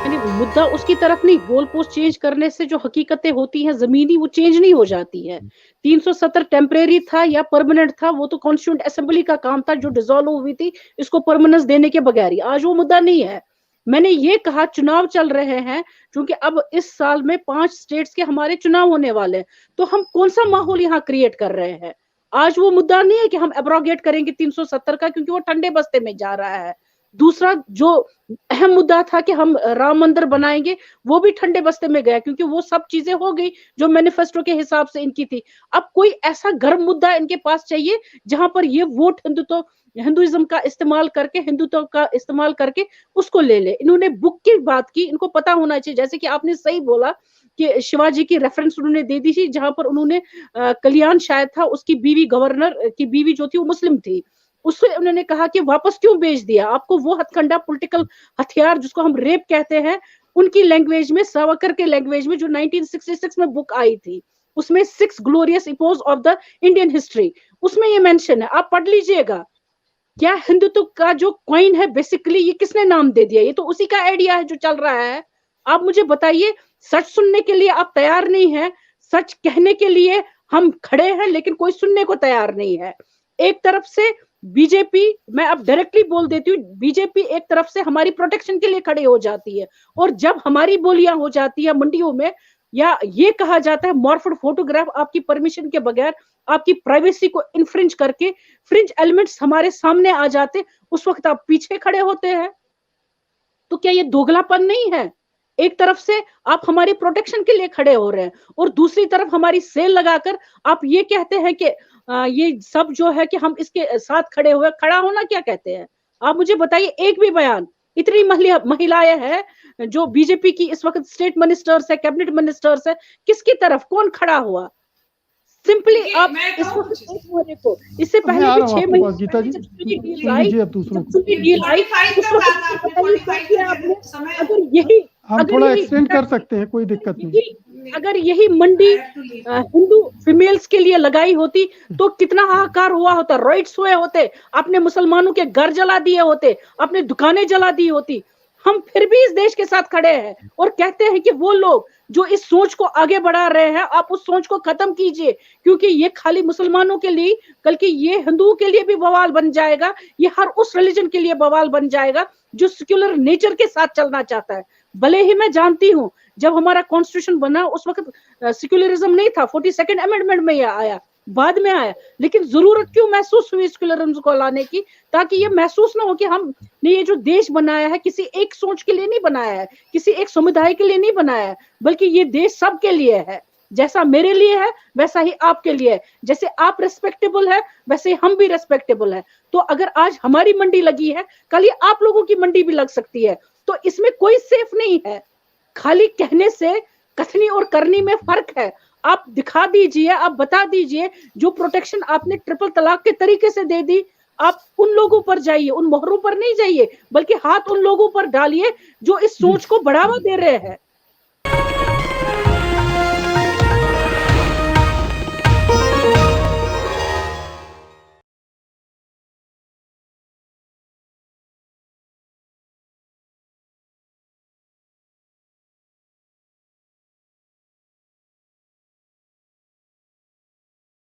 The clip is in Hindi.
यानी मुद्दा उसकी तरफ नहीं, गोल पोस्ट चेंज करने से जो हकीकतें होती हैं ज़मीनी वो चेंज नहीं हो जाती है। 370 टेम्परेरी था या परमानेंट था, वो तो कॉन्स्टिट्यूएंट असेंबली का काम था जो डिसॉल्व हुई थी इसको परमानेंस देने के बगैर ही। आज वो मुद्दा नहीं है। मैंने ये कहा चुनाव चल रहे हैं, क्योंकि अब इस साल में 5 स्टेट्स के हमारे चुनाव होने वाले हैं, तो हम कौन-सा माहौल यहाँ क्रिएट कर रहे हैं? आज वो मुद्दा नहीं है कि हम एब्रोगेट करेंगे 370 का, क्योंकि वो ठंडे बस्ते में जा रहा है। दूसरा जो अहम मुद्दा था कि हम राम मंदिर बनाएंगे, वो भी ठंडे बस्ते में गया, क्योंकि वो सब चीजें हो गई जो मैनिफेस्टो के हिसाब से इनकी थी। अब कोई ऐसा गर्म मुद्दा इनके पास चाहिए जहां पर ये वोट हिंदुइज्म का इस्तेमाल करके, हिंदुत्व का इस्तेमाल करके उसको ले ले। इन्होंने बुक की बात की, इनको पता होना चाहिए, जैसे कि आपने सही बोला कि शिवाजी की रेफरेंस उन्होंने दे दी थी, जहां पर उन्होंने कल्याण शायद था, उसकी बीवी, गवर्नर की बीवी जो थी वो मुस्लिम थी, उससे उन्होंने कहा कि वापस क्यों भेज दिया आपको? वो हथकंडा पॉलिटिकल हथियार जिसको हम रेप कहते हैं, उनकी लैंग्वेज में, सावरकर के लैंग्वेज में, जो 1966 में बुक आई थी, उसमें 6 glorious epochs of the Indian history, उसमें ये मेंशन है, आप पढ़ लीजिएगा। क्या हिंदुत्व का जो कॉइन है बेसिकली ये किसने नाम दे दिया? ये तो उसी का आइडिया है जो चल रहा है। आप मुझे बताइए, सच सुनने के लिए आप तैयार नहीं है, सच कहने के लिए हम खड़े हैं, लेकिन कोई सुनने को तैयार नहीं है। एक तरफ से बीजेपी, मैं अब डायरेक्टली बोल देती हूँ, बीजेपी एक तरफ से हमारी प्रोटेक्शन के लिए खड़ी हो जाती है, और जब हमारी बोलियां हो जाती है मंडियों में, या ये कहा जाता है मॉर्फड फोटोग्राफ आपकी परमिशन के बगैर, आपकी प्राइवेसी को इन्फ्रिंज करके फ्रिंज एलिमेंट्स हमारे सामने आ जाते, उस वक्त आप पीछे खड़े होते हैं। तो क्या ये दोगलापन नहीं है? एक तरफ से आप हमारी प्रोटेक्शन के लिए खड़े हो रहे हैं, और दूसरी तरफ हमारी सेल लगाकर आप ये कहते हैं कि ये सब जो है कि हम इसके साथ खड़े हुए। खड़ा होना क्या कहते हैं? आप मुझे बताइए एक भी बयान। इतनी महिलाएं हैं जो बीजेपी की इस वक्त स्टेट मिनिस्टर्स है, कैबिनेट मिनिस्टर्स है, किसकी तरफ कौन खड़ा हुआ? सिंपली आप इसको को, इससे पहले भी 6 महीने गीता जी, डील आई, अगर यही, हम थोड़ा एक्सटेंड कर सकते हैं, कोई दिक्कत नहीं। अगर यही मंडी हिंदू फीमेल्स के लिए लगाई होती तो कितना हाहाकार हुआ होता, राइट्स हुए होते, आपने मुसलमानों के घर जला दिए होते, आपने दुकानें जला दी होती। हम फिर भी इस देश के साथ खड़े हैं और कहते हैं कि वो लोग जो इस सोच को आगे बढ़ा रहे हैं, आप उस सोच को खत्म कीजिए, क्योंकि ये खाली मुसलमानों के लिए, बल्कि ये हिंदुओं के लिए भी बवाल बन जाएगा, ये हर उस रिलीजन के लिए बवाल बन जाएगा जो सेक्युलर नेचर के साथ चलना चाहता है। भले ही मैं जानती हूं जब हमारा कॉन्स्टिट्यूशन बना उस वक्त सेक्युलरिज्म नहीं था, 42nd अमेंडमेंट में यह आया, बाद में आया, लेकिन जरूरत क्यों महसूस हुई सेक्युलरिज्म को लाने की? ताकि ये महसूस ना हो कि हमने ये जो देश बनाया है किसी एक सोच के लिए नहीं बनाया है, किसी एक समुदाय के लिए नहीं बनाया है, बल्कि ये देश सबके लिए है। जैसा मेरे लिए है वैसा ही आपके लिए है, जैसे आप रेस्पेक्टेबल है वैसे हम भी रेस्पेक्टेबल है। तो अगर आज हमारी मंडी लगी है, कल ये आप लोगों की मंडी भी लग सकती है, तो इसमें कोई सेफ नहीं है। खाली कहने से कथनी और करनी में फर्क है। आप दिखा दीजिए, आप बता दीजिए, जो प्रोटेक्शन आपने ट्रिपल तलाक के तरीके से दे दी, आप उन लोगों पर जाइए, उन मोहरों पर नहीं जाइए, बल्कि हाथ उन लोगों पर डालिए जो इस सोच को बढ़ावा दे रहे हैं।